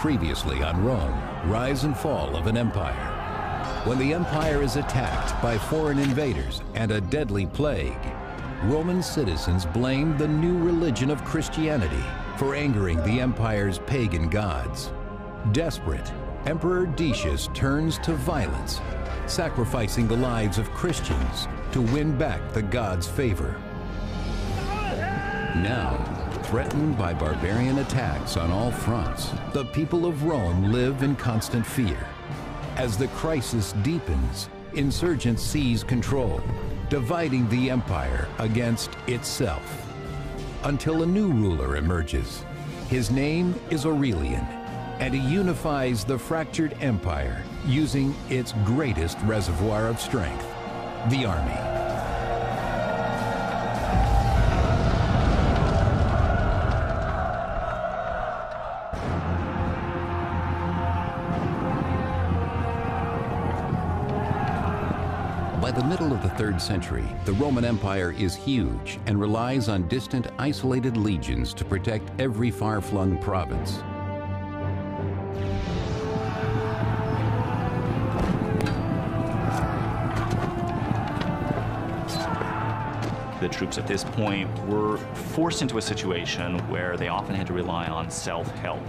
Previously on Rome, rise and fall of an empire. When the empire is attacked by foreign invaders and a deadly plague, Roman citizens blamed the new religion of Christianity for angering the empire's pagan gods. Desperate, Emperor Decius turns to violence, sacrificing the lives of Christians to win back the gods' favor. Now, threatened by barbarian attacks on all fronts, the people of Rome live in constant fear. As the crisis deepens, insurgents seize control, dividing the empire against itself, until a new ruler emerges. His name is Aurelian, and he unifies the fractured empire using its greatest reservoir of strength, the army. By the middle of the 3rd century, the Roman Empire is huge and relies on distant, isolated legions to protect every far-flung province. The troops at this point were forced into a situation where they often had to rely on self-help.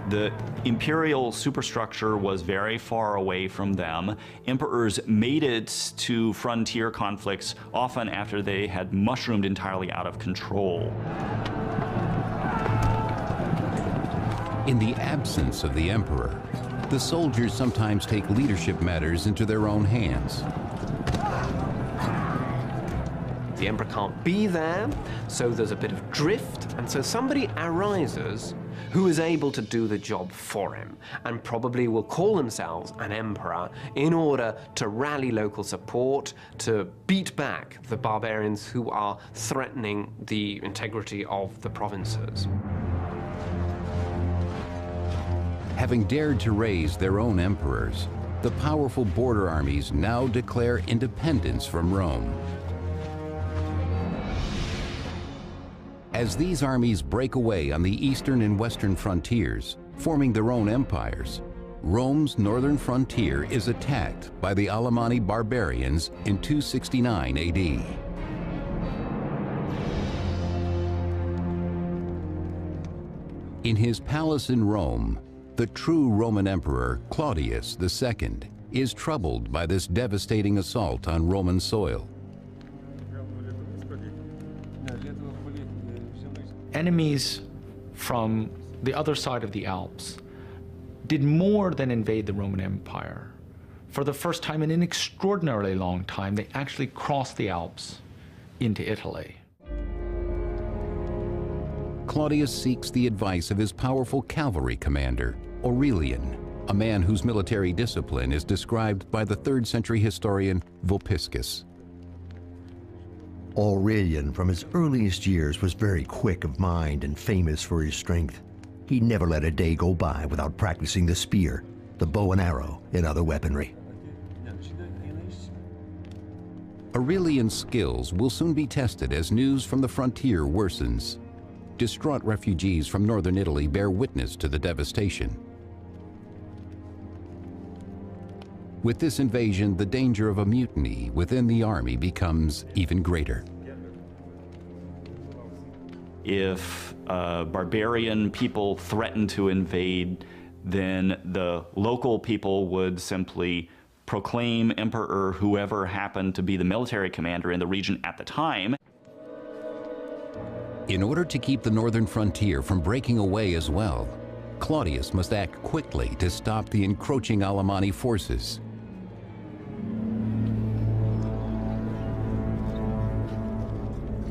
The imperial superstructure was very far away from them. Emperors made it to frontier conflicts often after they had mushroomed entirely out of control. In the absence of the emperor, the soldiers sometimes take leadership matters into their own hands. The emperor can't be there, so there's a bit of drift, and so somebody arises who is able to do the job for him, and probably will call themselves an emperor in order to rally local support, to beat back the barbarians who are threatening the integrity of the provinces. Having dared to raise their own emperors, the powerful border armies now declare independence from Rome. As these armies break away on the eastern and western frontiers, forming their own empires, Rome's northern frontier is attacked by the Alemanni barbarians in 269 AD. In his palace in Rome, the true Roman emperor, Claudius II, is troubled by this devastating assault on Roman soil. Enemies from the other side of the Alps did more than invade the Roman Empire. For the first time in an extraordinarily long time, they actually crossed the Alps into Italy. Claudius seeks the advice of his powerful cavalry commander, Aurelian, a man whose military discipline is described by the 3rd century historian Vopiscus. Aurelian, from his earliest years, was very quick of mind and famous for his strength. He never let a day go by without practicing the spear, the bow and arrow, and other weaponry. Aurelian's skills will soon be tested as news from the frontier worsens. Distraught refugees from northern Italy bear witness to the devastation. With this invasion, the danger of a mutiny within the army becomes even greater. If barbarian people threatened to invade, then the local people would simply proclaim emperor whoever happened to be the military commander in the region at the time. In order to keep the northern frontier from breaking away as well, Claudius must act quickly to stop the encroaching Alemanni forces.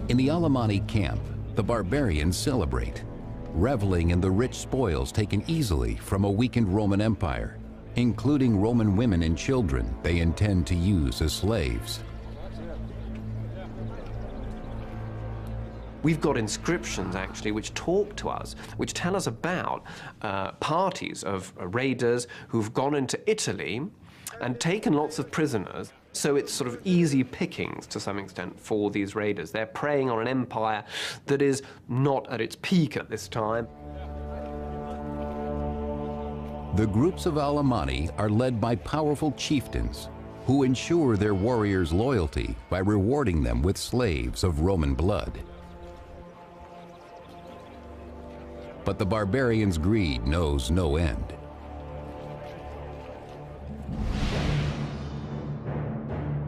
In the Alemanni camp, the barbarians celebrate, reveling in the rich spoils taken easily from a weakened Roman Empire, including Roman women and children they intend to use as slaves. We've got inscriptions, actually, which talk to us, which tell us about parties of raiders who've gone into Italy and taken lots of prisoners. So it's sort of easy pickings, to some extent, for these raiders. They're preying on an empire that is not at its peak at this time. The groups of Alemanni are led by powerful chieftains who ensure their warriors' loyalty by rewarding them with slaves of Roman blood. But the barbarians' greed knows no end.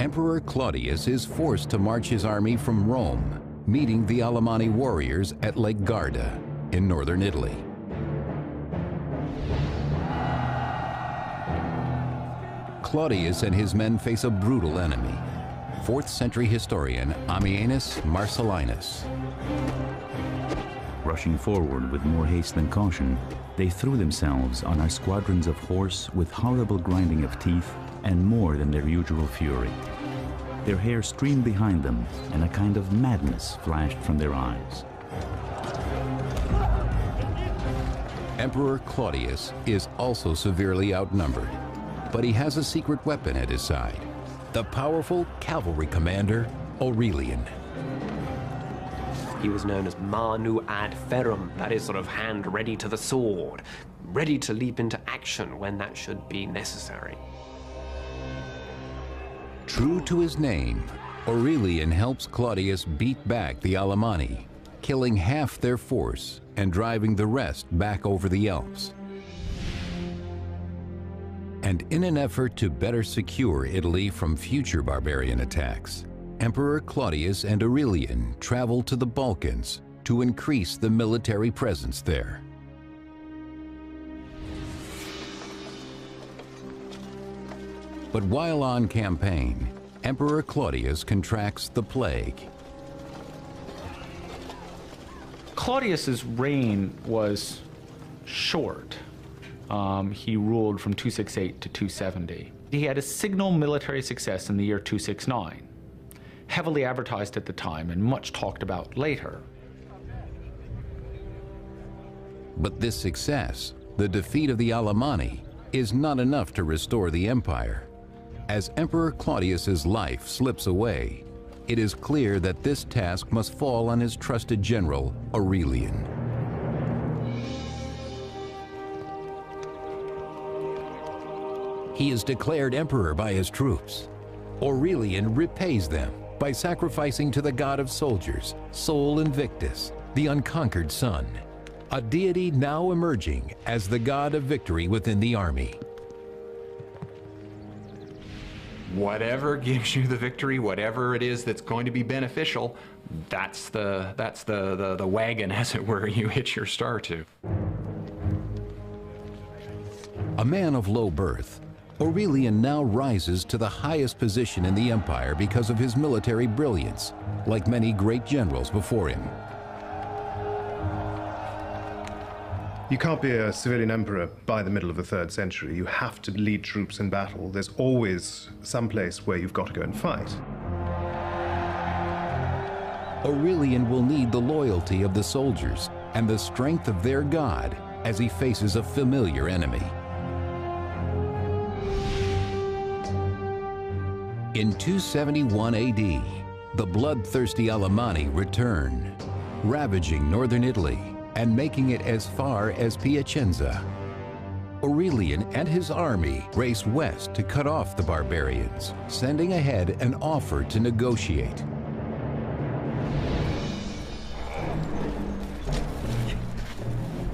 Emperor Claudius is forced to march his army from Rome, meeting the Alemanni warriors at Lake Garda in northern Italy. Claudius and his men face a brutal enemy, 4th century historian Ammianus Marcellinus. Rushing forward with more haste than caution, they threw themselves on our squadrons of horse with horrible grinding of teeth and more than their usual fury. Their hair streamed behind them, and a kind of madness flashed from their eyes. Emperor Claudius is also severely outnumbered, but he has a secret weapon at his side, the powerful cavalry commander Aurelian. He was known as Manu ad Ferrum, that is sort of hand ready to the sword, ready to leap into action when that should be necessary. True to his name, Aurelian helps Claudius beat back the Alemanni, killing half their force and driving the rest back over the Alps. And in an effort to better secure Italy from future barbarian attacks, Emperor Claudius and Aurelian traveled to the Balkans to increase the military presence there. But while on campaign, Emperor Claudius contracts the plague. Claudius's reign was short. He ruled from 268 to 270. He had a signal military success in the year 269, heavily advertised at the time and much talked about later. But this success, the defeat of the Alemanni, is not enough to restore the empire. As Emperor Claudius's life slips away, it is clear that this task must fall on his trusted general, Aurelian. He is declared emperor by his troops. Aurelian repays them by sacrificing to the god of soldiers, Sol Invictus, the unconquered sun, a deity now emerging as the god of victory within the army. Whatever gives you the victory, whatever it is that's going to be beneficial, that's the wagon, as it were, you hitch your star to. A man of low birth, Aurelian now rises to the highest position in the empire because of his military brilliance, like many great generals before him. You can't be a civilian emperor by the middle of the 3rd century. You have to lead troops in battle. There's always some place where you've got to go and fight. Aurelian will need the loyalty of the soldiers and the strength of their god as he faces a familiar enemy. In 271 AD, the bloodthirsty Alemanni return, ravaging northern Italy and making it as far as Piacenza. Aurelian and his army race west to cut off the barbarians, sending ahead an offer to negotiate.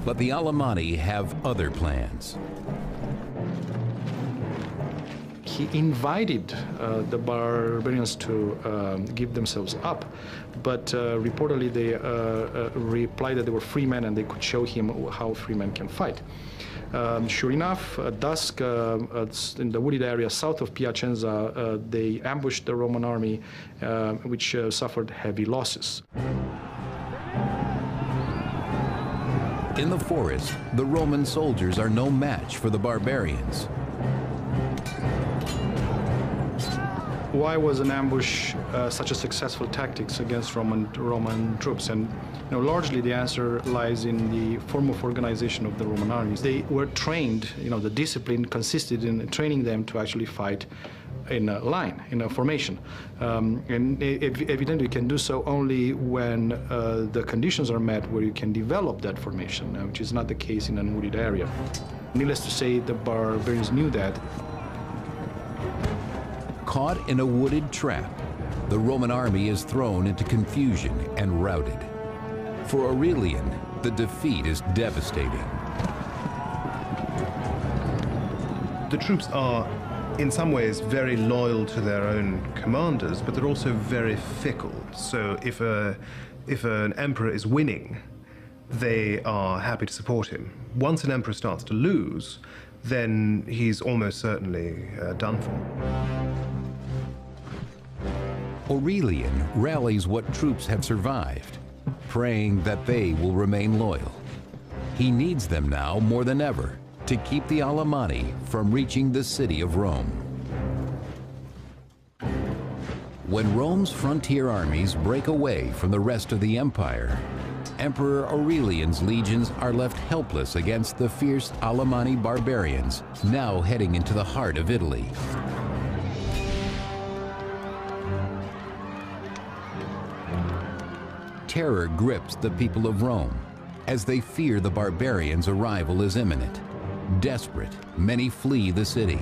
But the Alemanni have other plans. He invited the barbarians to give themselves up, but reportedly they replied that they were free men and they could show him how free men can fight. Sure enough, at dusk, in the wooded area south of Piacenza, they ambushed the Roman army, which suffered heavy losses. In the forest, the Roman soldiers are no match for the barbarians. Why was an ambush such a successful tactic against Roman troops? And largely the answer lies in the form of organization of the Roman armies. They were trained, the discipline consisted in training them to actually fight in a line, in a formation. And evidently you can do so only when the conditions are met where you can develop that formation, which is not the case in a wooded area. Needless to say, the barbarians knew that. Caught in a wooded trap, the Roman army is thrown into confusion and routed. For Aurelian, the defeat is devastating. The troops are, in some ways, very loyal to their own commanders, but they're also very fickle. So if an emperor is winning, they are happy to support him. Once an emperor starts to lose, then he's almost certainly done for. Aurelian rallies what troops have survived, praying that they will remain loyal. He needs them now more than ever to keep the Alemanni from reaching the city of Rome. When Rome's frontier armies break away from the rest of the empire, Emperor Aurelian's legions are left helpless against the fierce Alemanni barbarians now heading into the heart of Italy. Terror grips the people of Rome as they fear the barbarians' arrival is imminent. Desperate, many flee the city.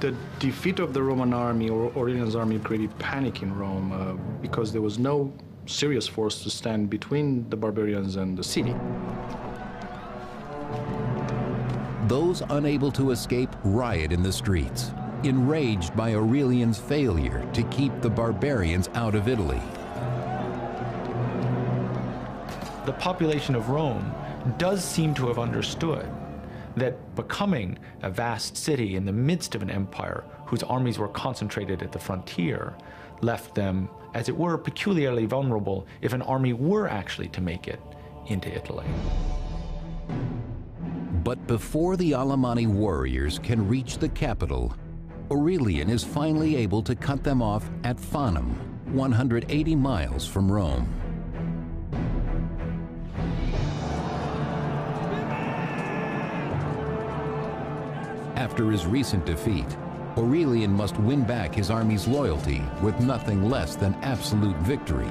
The defeat of the Roman army, or Aurelian's army, created panic in Rome because there was no serious force to stand between the barbarians and the city. Those unable to escape riot in the streets, enraged by Aurelian's failure to keep the barbarians out of Italy. The population of Rome does seem to have understood that becoming a vast city in the midst of an empire whose armies were concentrated at the frontier left them, as it were, peculiarly vulnerable if an army were actually to make it into Italy. But before the Alemanni warriors can reach the capital, Aurelian is finally able to cut them off at Fanum, 180 miles from Rome. After his recent defeat, Aurelian must win back his army's loyalty with nothing less than absolute victory.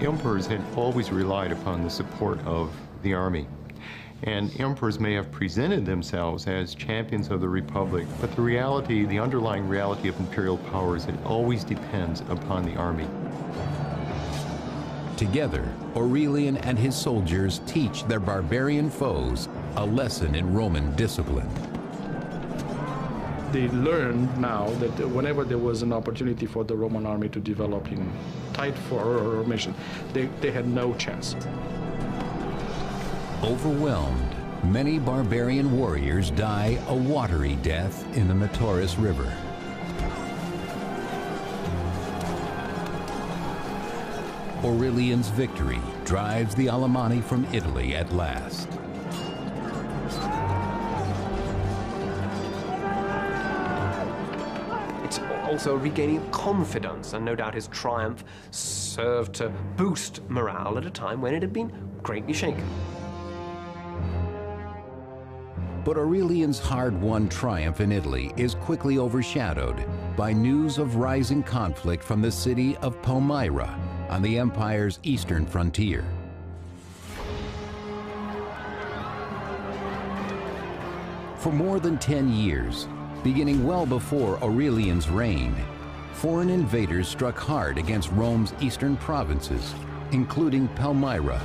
Emperors had always relied upon the support of the army. And emperors may have presented themselves as champions of the Republic, but the reality, the underlying reality of imperial powers, it always depends upon the army. Together, Aurelian and his soldiers teach their barbarian foes a lesson in Roman discipline. They learned now that whenever there was an opportunity for the Roman army to develop in tight formation, they had no chance. Overwhelmed, many barbarian warriors die a watery death in the Metaurus River. Aurelian's victory drives the Alemanni from Italy at last. It's also regaining confidence, and no doubt his triumph served to boost morale at a time when it had been greatly shaken. But Aurelian's hard-won triumph in Italy is quickly overshadowed by news of rising conflict from the city of Palmyra on the empire's eastern frontier. For more than 10 years, beginning well before Aurelian's reign, foreign invaders struck hard against Rome's eastern provinces, including Palmyra,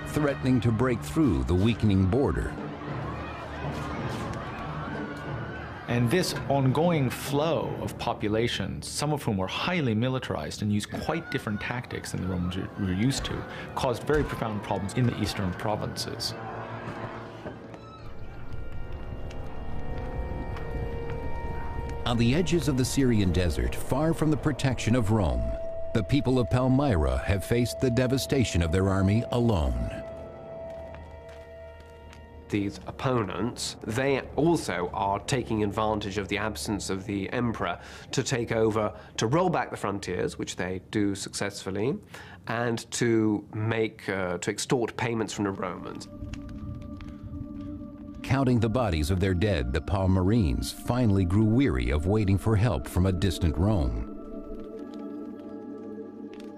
threatening to break through the weakening border. And this ongoing flow of populations, some of whom were highly militarized and used quite different tactics than the Romans were used to, caused very profound problems in the eastern provinces. On the edges of the Syrian desert, far from the protection of Rome, the people of Palmyra have faced the devastation of their army alone. These opponents, they also are taking advantage of the absence of the emperor to take over, to roll back the frontiers, which they do successfully, and to extort payments from the Romans. Counting the bodies of their dead, the Palmyrines finally grew weary of waiting for help from a distant Rome.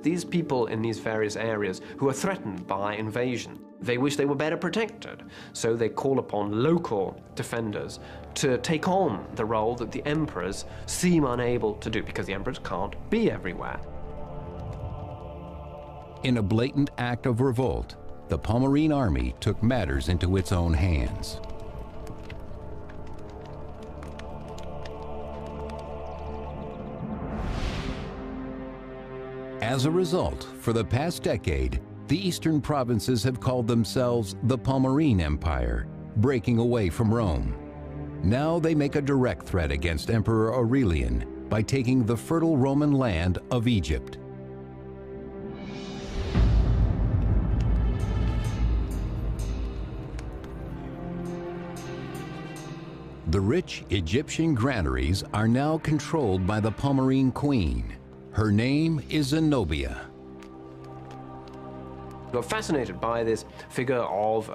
These people in these various areas who are threatened by invasion, they wish they were better protected, so they call upon local defenders to take on the role that the emperors seem unable to do, because the emperors can't be everywhere. In a blatant act of revolt, the Palmyrene army took matters into its own hands. As a result, for the past decade, the eastern provinces have called themselves the Palmyrene Empire, breaking away from Rome. Now they make a direct threat against Emperor Aurelian by taking the fertile Roman land of Egypt. The rich Egyptian granaries are now controlled by the Palmyrene queen. Her name is Zenobia. We're fascinated by this figure of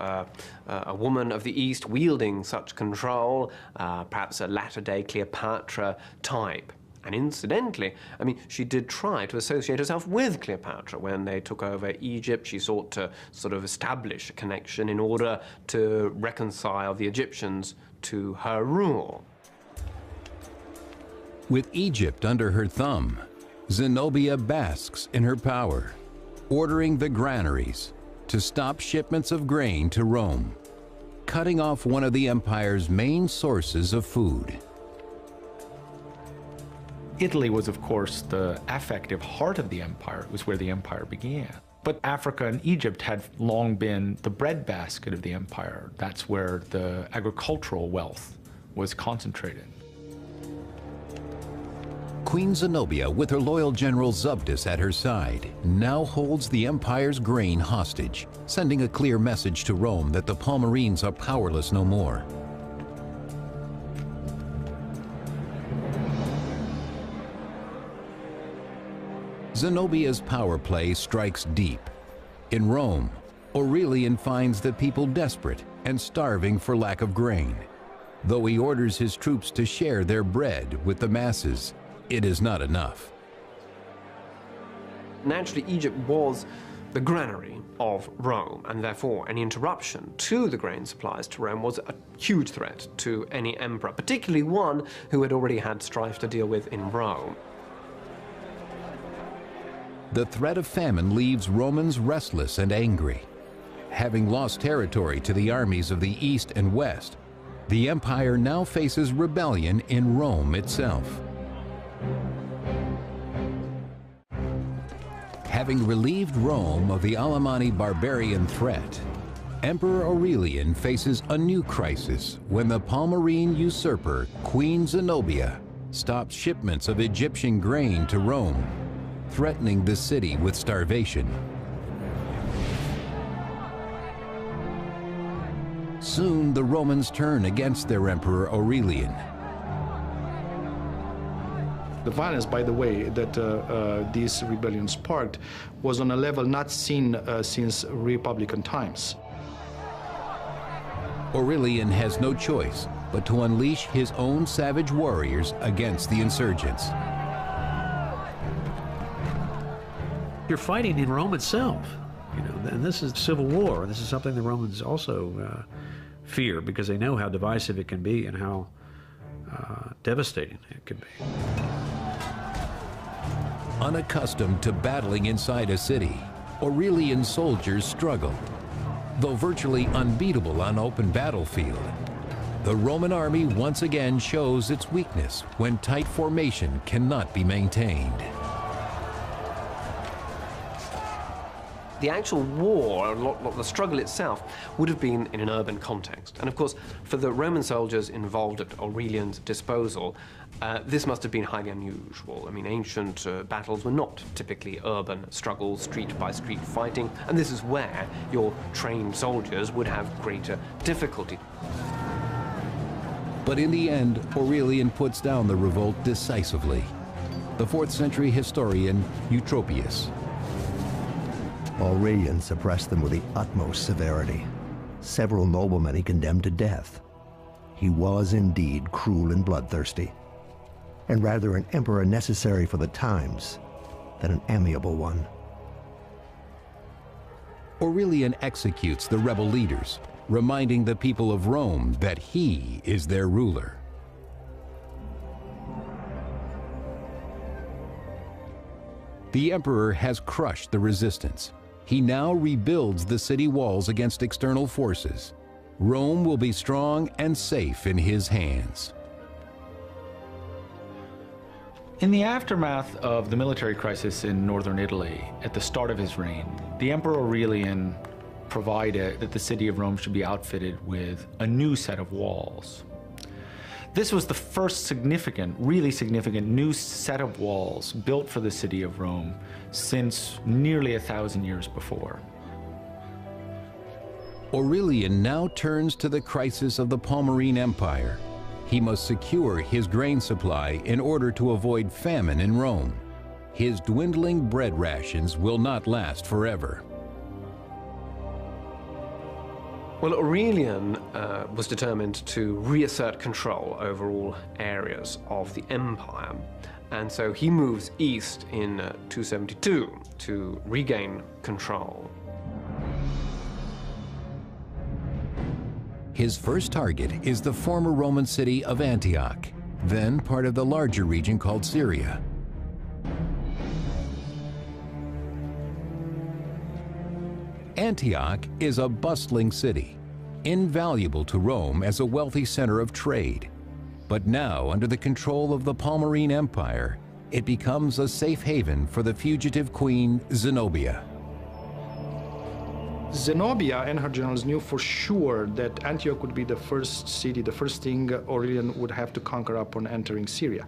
a woman of the East wielding such control, perhaps a latter-day Cleopatra type. And incidentally, I mean, she did try to associate herself with Cleopatra. When they took over Egypt, she sought to sort of establish a connection in order to reconcile the Egyptians to her rule. With Egypt under her thumb, Zenobia basks in her power, ordering the granaries to stop shipments of grain to Rome, cutting off one of the empire's main sources of food. Italy was, of course, the affective heart of the empire. It was where the empire began. But Africa and Egypt had long been the breadbasket of the empire. That's where the agricultural wealth was concentrated. Queen Zenobia, with her loyal general Zubdus at her side, now holds the empire's grain hostage, sending a clear message to Rome that the Palmyrenes are powerless no more. Zenobia's power play strikes deep. In Rome, Aurelian finds the people desperate and starving for lack of grain. Though he orders his troops to share their bread with the masses, it is not enough. Naturally, Egypt was the granary of Rome, and therefore any interruption to the grain supplies to Rome was a huge threat to any emperor, particularly one who had already had strife to deal with in Rome. The threat of famine leaves Romans restless and angry. Having lost territory to the armies of the East and West, the empire now faces rebellion in Rome itself. Having relieved Rome of the Alemanni barbarian threat, Emperor Aurelian faces a new crisis when the Palmyrene usurper, Queen Zenobia, stops shipments of Egyptian grain to Rome, threatening the city with starvation. Soon the Romans turn against their Emperor Aurelian. The violence, by the way, that these rebellions sparked was on a level not seen since Republican times. Aurelian has no choice but to unleash his own savage warriors against the insurgents. You're fighting in Rome itself, you know, and this is civil war. This is something the Romans also fear because they know how divisive it can be and how devastating it can be. Unaccustomed to battling inside a city, Aurelian soldiers struggle. Though virtually unbeatable on open battlefield, the Roman army once again shows its weakness when tight formation cannot be maintained. The actual war, the struggle itself, would have been in an urban context. And of course, for the Roman soldiers involved at Aurelian's disposal, this must have been highly unusual. I mean, ancient battles were not typically urban struggles, street-by-street fighting, and this is where your trained soldiers would have greater difficulty. But in the end, Aurelian puts down the revolt decisively. The 4th century historian Eutropius. Aurelian suppressed them with the utmost severity. Several noblemen he condemned to death. He was indeed cruel and bloodthirsty, and rather an emperor necessary for the times than an amiable one. Aurelian executes the rebel leaders, reminding the people of Rome that he is their ruler. The emperor has crushed the resistance. He now rebuilds the city walls against external forces. Rome will be strong and safe in his hands. In the aftermath of the military crisis in northern Italy, at the start of his reign, the Emperor Aurelian provided that the city of Rome should be outfitted with a new set of walls. This was the first really significant new set of walls built for the city of Rome since nearly 1,000 years before. Aurelian now turns to the crisis of the Palmyrene Empire. He must secure his grain supply in order to avoid famine in Rome. His dwindling bread rations will not last forever. Well, Aurelian was determined to reassert control over all areas of the empire, and so he moves east in 272 to regain control. His first target is the former Roman city of Antioch, then part of the larger region called Syria. Antioch is a bustling city, invaluable to Rome as a wealthy center of trade. But now, under the control of the Palmyrene Empire, it becomes a safe haven for the fugitive queen Zenobia. Zenobia and her generals knew for sure that Antioch would be the first city, the first thing Aurelian would have to conquer upon entering Syria.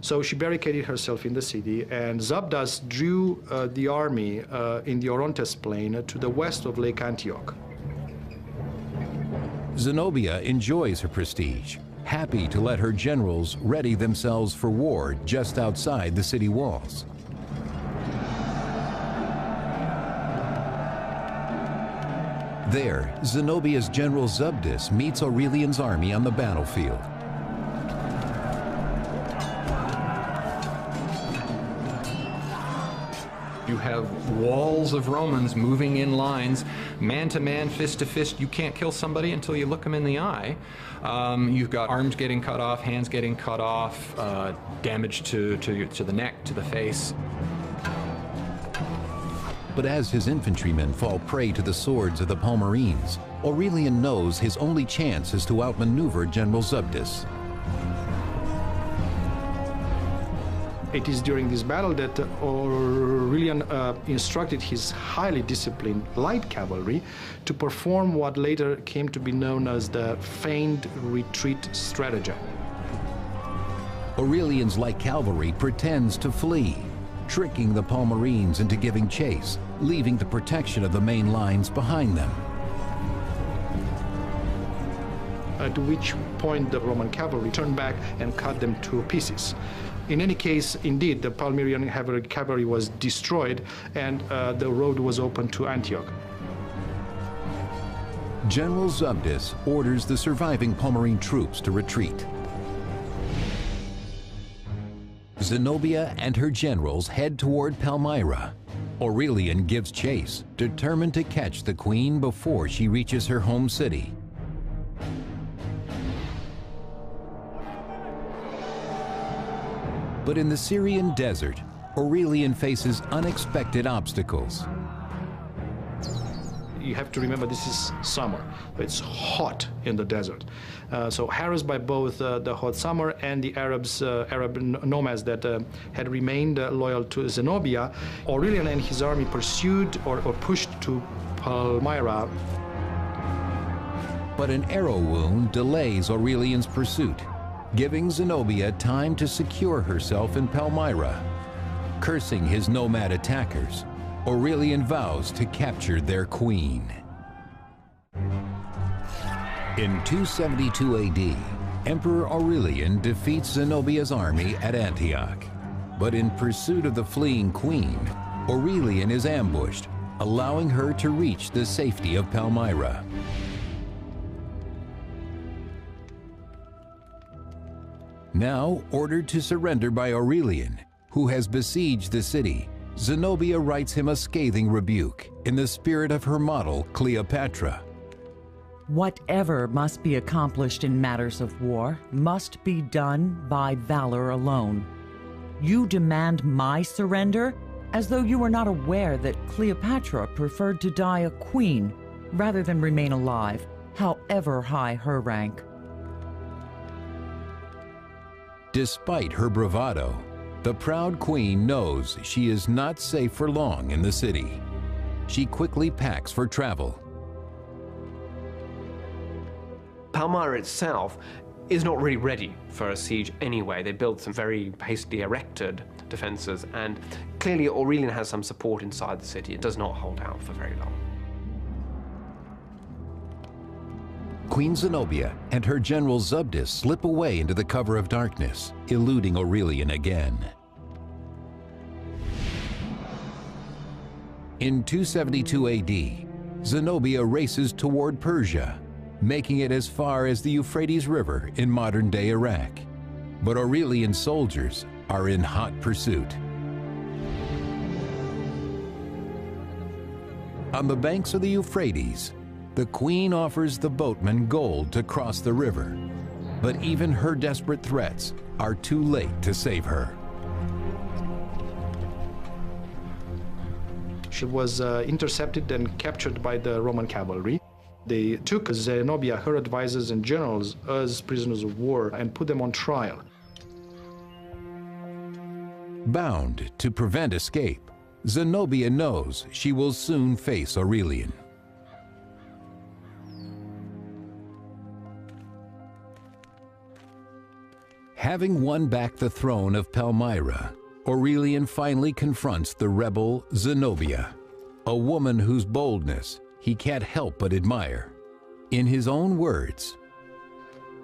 So she barricaded herself in the city, and Zabdas drew the army in the Orontes plain to the west of Lake Antioch. Zenobia enjoys her prestige, happy to let her generals ready themselves for war just outside the city walls. There, Zenobia's general Zabdas meets Aurelian's army on the battlefield. You have walls of Romans moving in lines, man to man, fist to fist. You can't kill somebody until you look them in the eye. You've got arms getting cut off, hands getting cut off, damage to the neck, to the face. But as his infantrymen fall prey to the swords of the Palmyrenes, Aurelian knows his only chance is to outmaneuver General Zabdas. It is during this battle that Aurelian instructed his highly disciplined light cavalry to perform what later came to be known as the feigned retreat stratagem. Aurelian's light cavalry pretends to flee, tricking the Palmyrenes into giving chase, leaving the protection of the main lines behind them. At which point the Roman cavalry turned back and cut them to pieces. In any case, indeed, the Palmyrean cavalry was destroyed, and the road was open to Antioch. General Zabdas orders the surviving Palmyrene troops to retreat. Zenobia and her generals head toward Palmyra. Aurelian gives chase, determined to catch the queen before she reaches her home city. But in the Syrian desert, Aurelian faces unexpected obstacles. You have to remember this is summer. It's hot in the desert. So harassed by both the hot summer and the Arab nomads that had remained loyal to Zenobia, Aurelian and his army pursued or pushed to Palmyra. But an arrow wound delays Aurelian's pursuit, giving Zenobia time to secure herself in Palmyra. Cursing his nomad attackers, Aurelian vows to capture their queen. In 272 AD, Emperor Aurelian defeats Zenobia's army at Antioch. But in pursuit of the fleeing queen, Aurelian is ambushed, allowing her to reach the safety of Palmyra. Now ordered to surrender by Aurelian, who has besieged the city, Zenobia writes him a scathing rebuke in the spirit of her model, Cleopatra. Whatever must be accomplished in matters of war must be done by valor alone. You demand my surrender as though you were not aware that Cleopatra preferred to die a queen rather than remain alive, however high her rank. Despite her bravado, the proud queen knows she is not safe for long in the city. She quickly packs for travel. Palmyra itself is not really ready for a siege anyway. They built some very hastily erected defenses, and clearly Aurelian has some support inside the city. It does not hold out for very long. Queen Zenobia and her general Zubdus slip away into the cover of darkness, eluding Aurelian again. In 272 AD, Zenobia races toward Persia, making it as far as the Euphrates River in modern-day Iraq. But Aurelian's soldiers are in hot pursuit. On the banks of the Euphrates, the queen offers the boatmen gold to cross the river, but even her desperate threats are too late to save her. She was intercepted and captured by the Roman cavalry. They took Zenobia, her advisors and generals, as prisoners of war and put them on trial. Bound to prevent escape, Zenobia knows she will soon face Aurelian. Having won back the throne of Palmyra, Aurelian finally confronts the rebel Zenobia, a woman whose boldness he can't help but admire. In his own words,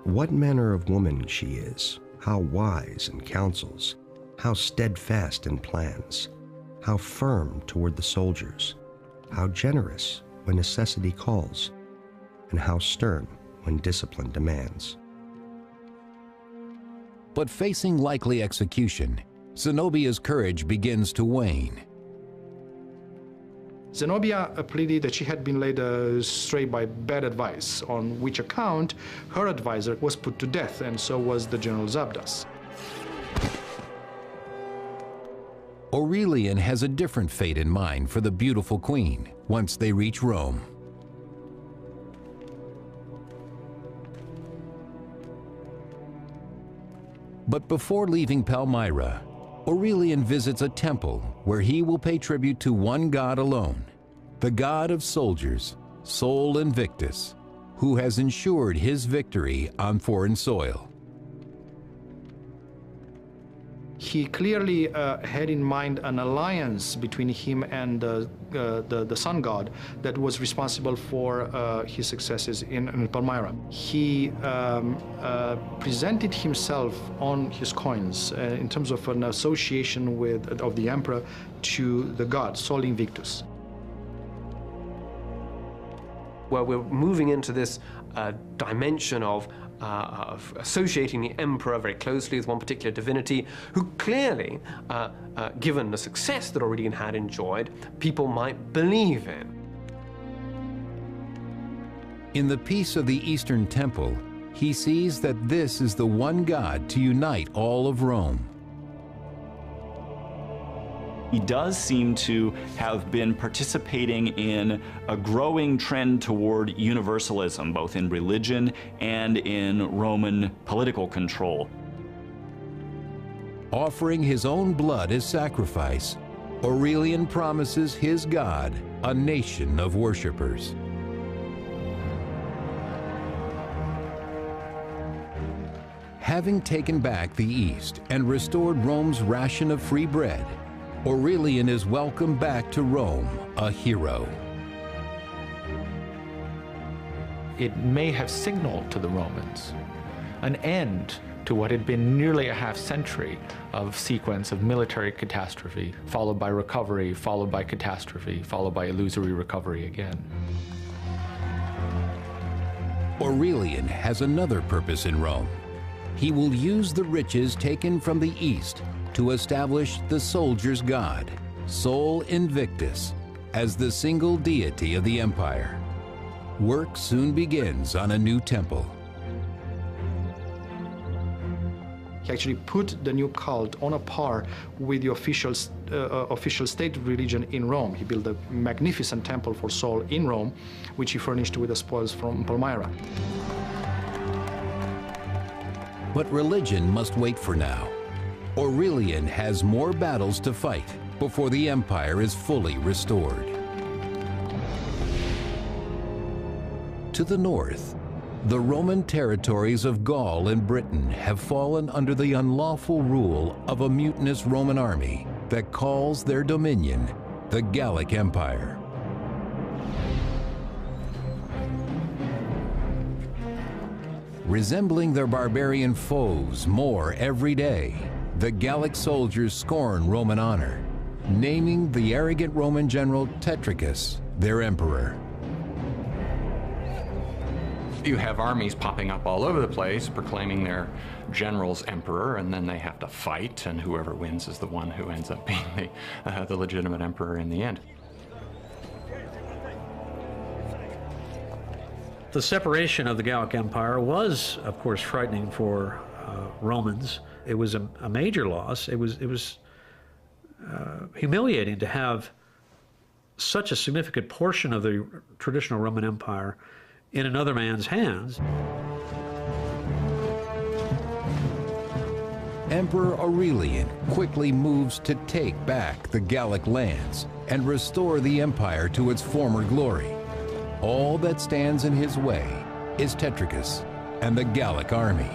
"What manner of woman she is, how wise in counsels, how steadfast in plans, how firm toward the soldiers, how generous when necessity calls, and how stern when discipline demands." But facing likely execution, Zenobia's courage begins to wane. Zenobia pleaded that she had been led astray by bad advice, on which account her advisor was put to death, and so was the general Zubdus. Aurelian has a different fate in mind for the beautiful queen once they reach Rome. But before leaving Palmyra, Aurelian visits a temple where he will pay tribute to one god alone, the god of soldiers, Sol Invictus, who has ensured his victory on foreign soil. He clearly had in mind an alliance between him and the sun god that was responsible for his successes in Palmyra. He presented himself on his coins in terms of an association of the emperor to the god, Sol Invictus. Where we're moving into this dimension of associating the emperor very closely with one particular divinity, who clearly, given the success that Aurelian had enjoyed, people might believe in. In the peace of the Eastern Temple, he sees that this is the one God to unite all of Rome. He does seem to have been participating in a growing trend toward universalism, both in religion and in Roman political control. Offering his own blood as sacrifice, Aurelian promises his God a nation of worshipers. Having taken back the East and restored Rome's ration of free bread, Aurelian is welcomed back to Rome, a hero. It may have signaled to the Romans an end to what had been nearly a half century of sequence of military catastrophe, followed by recovery, followed by catastrophe, followed by illusory recovery again. Aurelian has another purpose in Rome. He will use the riches taken from the East to establish the soldier's god, Sol Invictus, as the single deity of the empire. Work soon begins on a new temple. He actually put the new cult on a par with the official state religion in Rome. He built a magnificent temple for Sol in Rome, which he furnished with the spoils from Palmyra. But religion must wait for now. Aurelian has more battles to fight before the empire is fully restored. To the north, the Roman territories of Gaul and Britain have fallen under the unlawful rule of a mutinous Roman army that calls their dominion the Gallic Empire. Resembling their barbarian foes more every day, the Gallic soldiers scorn Roman honor, naming the arrogant Roman general Tetricus their emperor. You have armies popping up all over the place, proclaiming their generals emperor, and then they have to fight, and whoever wins is the one who ends up being the legitimate emperor in the end. The separation of the Gallic Empire was, of course, frightening for Romans. It was a major loss. It was humiliating to have such a significant portion of the traditional Roman Empire in another man's hands. Emperor Aurelian quickly moves to take back the Gallic lands and restore the empire to its former glory. All that stands in his way is Tetricus and the Gallic army.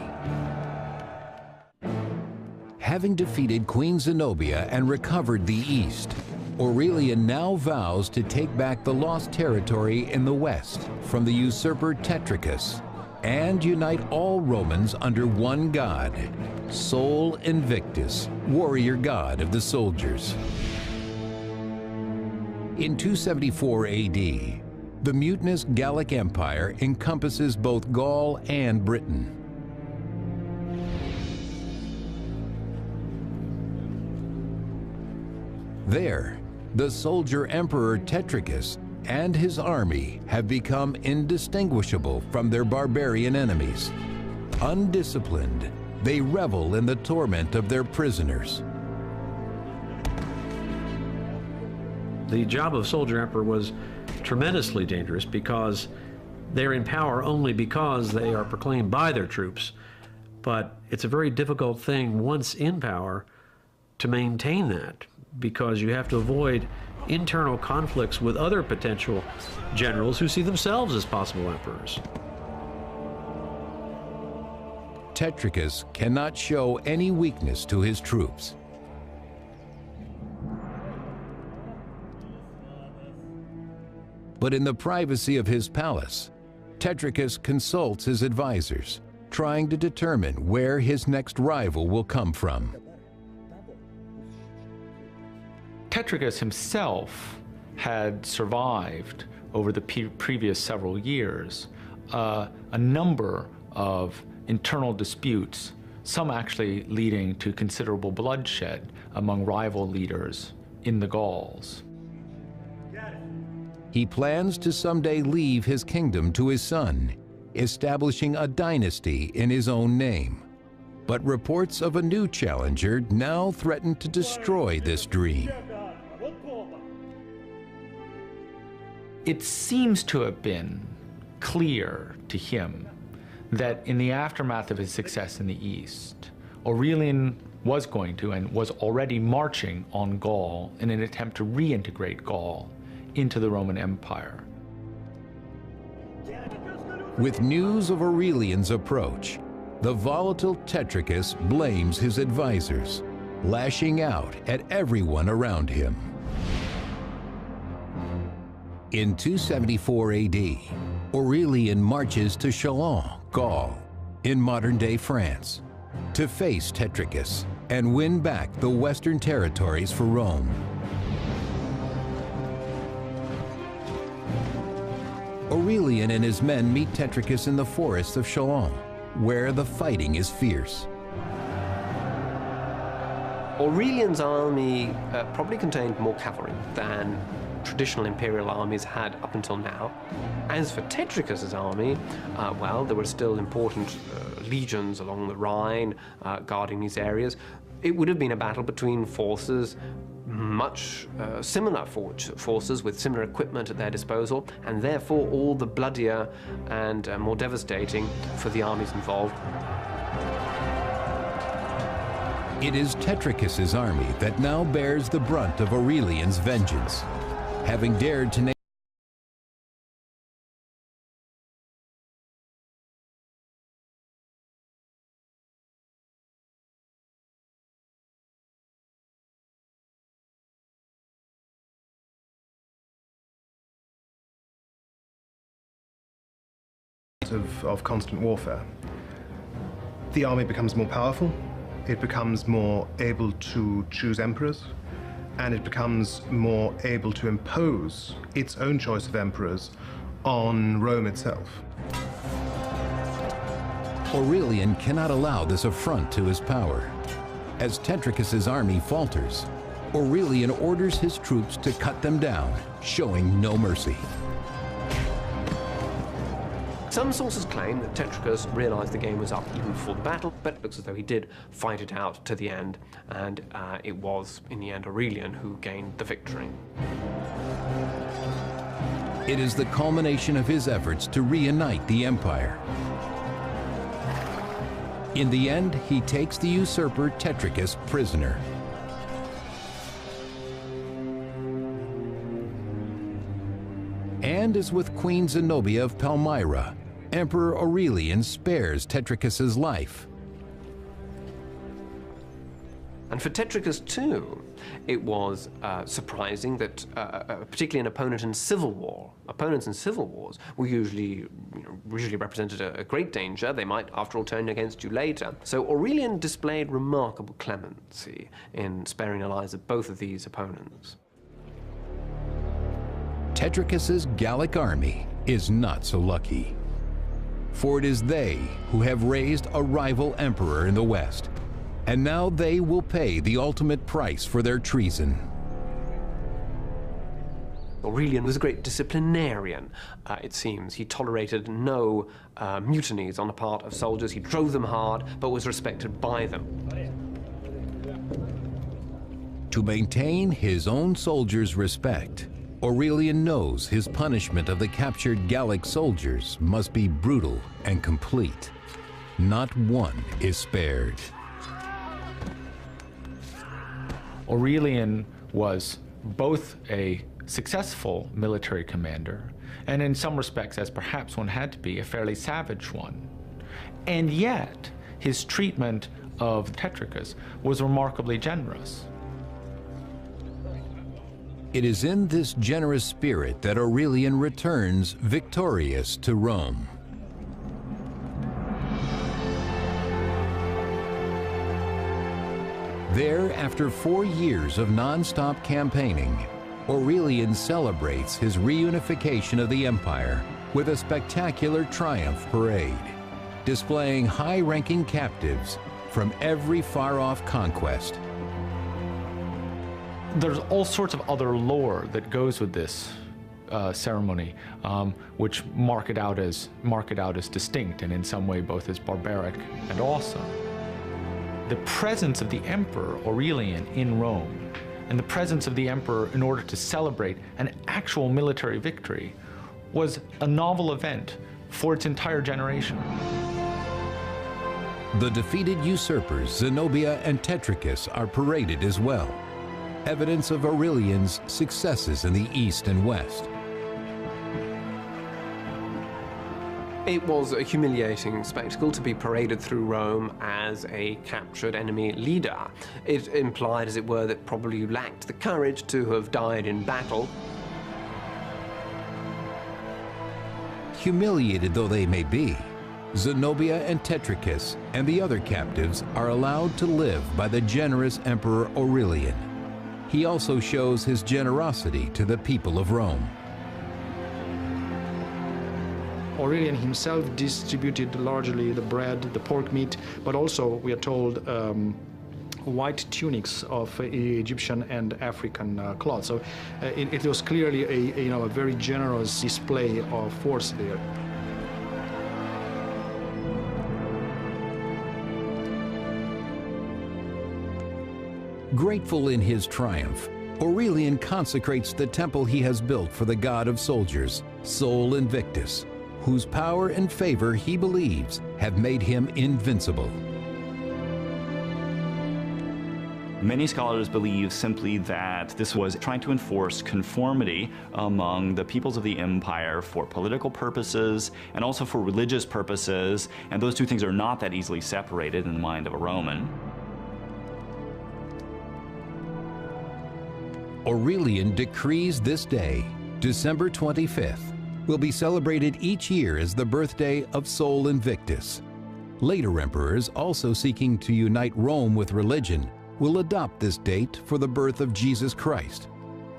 Having defeated Queen Zenobia and recovered the east, Aurelian now vows to take back the lost territory in the west from the usurper Tetricus and unite all Romans under one god, Sol Invictus, warrior god of the soldiers. In 274 AD, the mutinous Gallic Empire encompasses both Gaul and Britain. There, the soldier emperor Tetricus and his army have become indistinguishable from their barbarian enemies. Undisciplined, they revel in the torment of their prisoners. The job of soldier emperor was tremendously dangerous because they're in power only because they are proclaimed by their troops. But it's a very difficult thing once in power to maintain that, because you have to avoid internal conflicts with other potential generals who see themselves as possible emperors. Tetricus cannot show any weakness to his troops. But in the privacy of his palace, Tetricus consults his advisors, trying to determine where his next rival will come from. Tetricus himself had survived over the previous several years a number of internal disputes, some actually leading to considerable bloodshed among rival leaders in the Gauls. He plans to someday leave his kingdom to his son, establishing a dynasty in his own name. But reports of a new challenger now threaten to destroy this dream. It seems to have been clear to him that in the aftermath of his success in the East, Aurelian was going to and was already marching on Gaul in an attempt to reintegrate Gaul into the Roman Empire. With news of Aurelian's approach, the volatile Tetricus blames his advisors, lashing out at everyone around him. In 274 AD, Aurelian marches to Chalons, Gaul, in modern-day France, to face Tetricus and win back the western territories for Rome. Aurelian and his men meet Tetricus in the forests of Chalons, where the fighting is fierce. Aurelian's army probably contained more cavalry than traditional imperial armies had up until now. As for Tetricus's army, well, there were still important legions along the Rhine guarding these areas. It would have been a battle between forces, much similar forces with similar equipment at their disposal, and therefore all the bloodier and more devastating for the armies involved. It is Tetricus's army that now bears the brunt of Aurelian's vengeance, having dared to name of constant warfare. The army becomes more powerful, it becomes more able to choose emperors, and it becomes more able to impose its own choice of emperors on Rome itself. Aurelian cannot allow this affront to his power. As Tetricus's army falters, Aurelian orders his troops to cut them down, showing no mercy. Some sources claim that Tetricus realized the game was up even before the battle, but it looks as though he did fight it out to the end, and it was, in the end, Aurelian who gained the victory. It is the culmination of his efforts to reunite the empire. In the end, he takes the usurper Tetricus prisoner. And as with Queen Zenobia of Palmyra, Emperor Aurelian spares Tetricus's life. And for Tetricus too, it was surprising that, particularly an opponent in civil war, opponents in civil wars were usually represented a great danger. They might, after all, turn against you later. So Aurelian displayed remarkable clemency in sparing the lives of both of these opponents. Tetricus's Gallic army is not so lucky, for it is they who have raised a rival emperor in the West, and now they will pay the ultimate price for their treason. Aurelian was a great disciplinarian, it seems. He tolerated no mutinies on the part of soldiers. He drove them hard, but was respected by them. To maintain his own soldiers' respect, Aurelian knows his punishment of the captured Gallic soldiers must be brutal and complete. Not one is spared. Aurelian was both a successful military commander, and in some respects, as perhaps one had to be, a fairly savage one. And yet, his treatment of Tetricus was remarkably generous. It is in this generous spirit that Aurelian returns victorious to Rome. There, after 4 years of non-stop campaigning, Aurelian celebrates his reunification of the empire with a spectacular triumph parade, displaying high-ranking captives from every far-off conquest. There's all sorts of other lore that goes with this ceremony, which mark it out as distinct and in some way both as barbaric and awesome. The presence of the Emperor Aurelian in Rome and the presence of the Emperor in order to celebrate an actual military victory was a novel event for its entire generation. The defeated usurpers Zenobia and Tetricus are paraded as well, evidence of Aurelian's successes in the East and West. It was a humiliating spectacle to be paraded through Rome as a captured enemy leader. It implied, as it were, that probably you lacked the courage to have died in battle. Humiliated though they may be, Zenobia and Tetricus and the other captives are allowed to live by the generous Emperor Aurelian. He also shows his generosity to the people of Rome. Aurelian himself distributed largely the bread, the pork meat, but also, we are told, white tunics of Egyptian and African cloth. So it was clearly a very generous display of force there. Grateful in his triumph, Aurelian consecrates the temple he has built for the god of soldiers, Sol Invictus, whose power and favor he believes have made him invincible. Many scholars believe simply that this was trying to enforce conformity among the peoples of the empire for political purposes and also for religious purposes, and those two things are not that easily separated in the mind of a Roman. Aurelian decrees this day, December 25th, will be celebrated each year as the birthday of Sol Invictus. Later emperors, also seeking to unite Rome with religion, will adopt this date for the birth of Jesus Christ.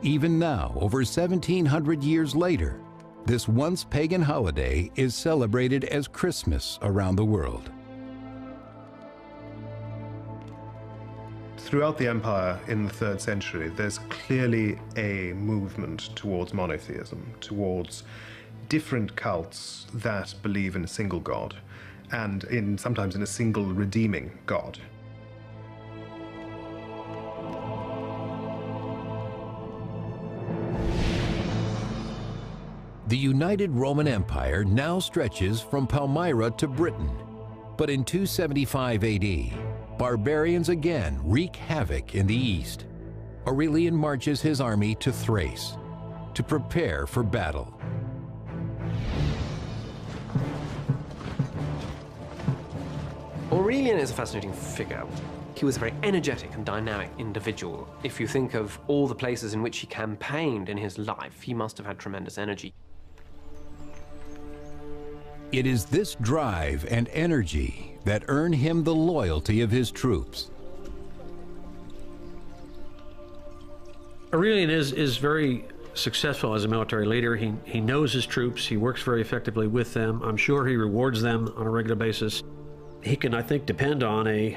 Even now, over 1,700 years later, this once pagan holiday is celebrated as Christmas around the world. Throughout the empire in the 3rd century, there's clearly a movement towards monotheism, towards different cults that believe in a single god, and sometimes in a single redeeming god. The united Roman Empire now stretches from Palmyra to Britain, but in 275 AD, barbarians again wreak havoc in the east. Aurelian marches his army to Thrace to prepare for battle. Aurelian is a fascinating figure. He was a very energetic and dynamic individual. If you think of all the places in which he campaigned in his life, he must have had tremendous energy. It is this drive and energy that earn him the loyalty of his troops. Aurelian is very successful as a military leader. He knows his troops. He works very effectively with them. I'm sure he rewards them on a regular basis. He can, I think, depend on a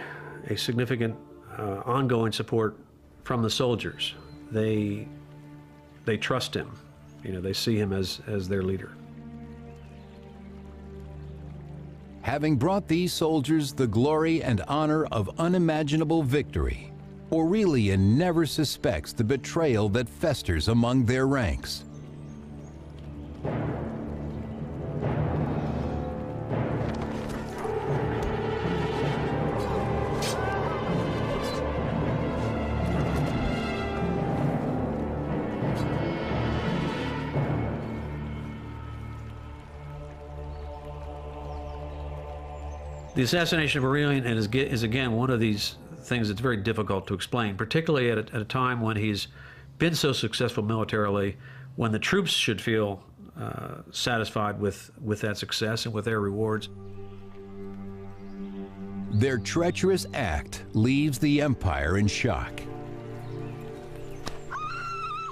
significant ongoing support from the soldiers. They trust him. You know, they see him as their leader. Having brought these soldiers the glory and honor of unimaginable victory, Aurelian never suspects the betrayal that festers among their ranks. The assassination of Aurelian is again one of these things that's very difficult to explain, particularly at a time when he's been so successful militarily, when the troops should feel satisfied with that success and with their rewards. Their treacherous act leaves the empire in shock.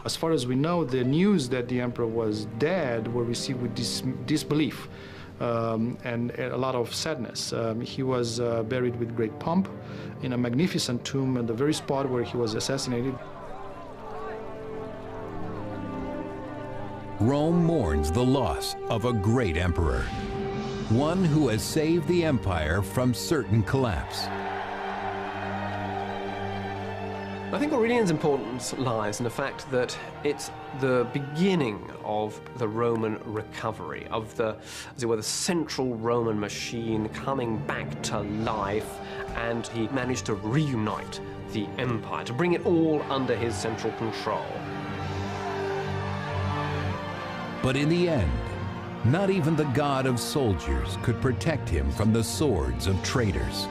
As far as we know, the news that the emperor was dead were received with disbelief. And a lot of sadness. He was buried with great pomp in a magnificent tomb at the very spot where he was assassinated. Rome mourns the loss of a great emperor, one who has saved the empire from certain collapse. I think Aurelian's importance lies in the fact that it's the beginning of the Roman recovery, of the, as it were, the central Roman machine coming back to life, and he managed to reunite the empire, to bring it all under his central control. But in the end, not even the god of soldiers could protect him from the swords of traitors.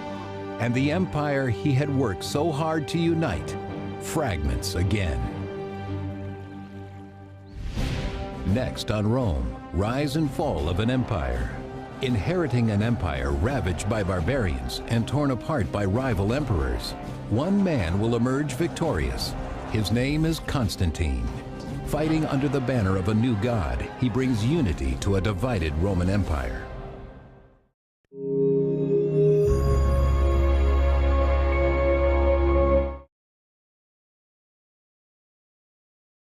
And the empire he had worked so hard to unite fragments again. Next on Rome, rise and fall of an empire. Inheriting an empire ravaged by barbarians and torn apart by rival emperors, one man will emerge victorious. His name is Constantine. Fighting under the banner of a new god, he brings unity to a divided Roman Empire.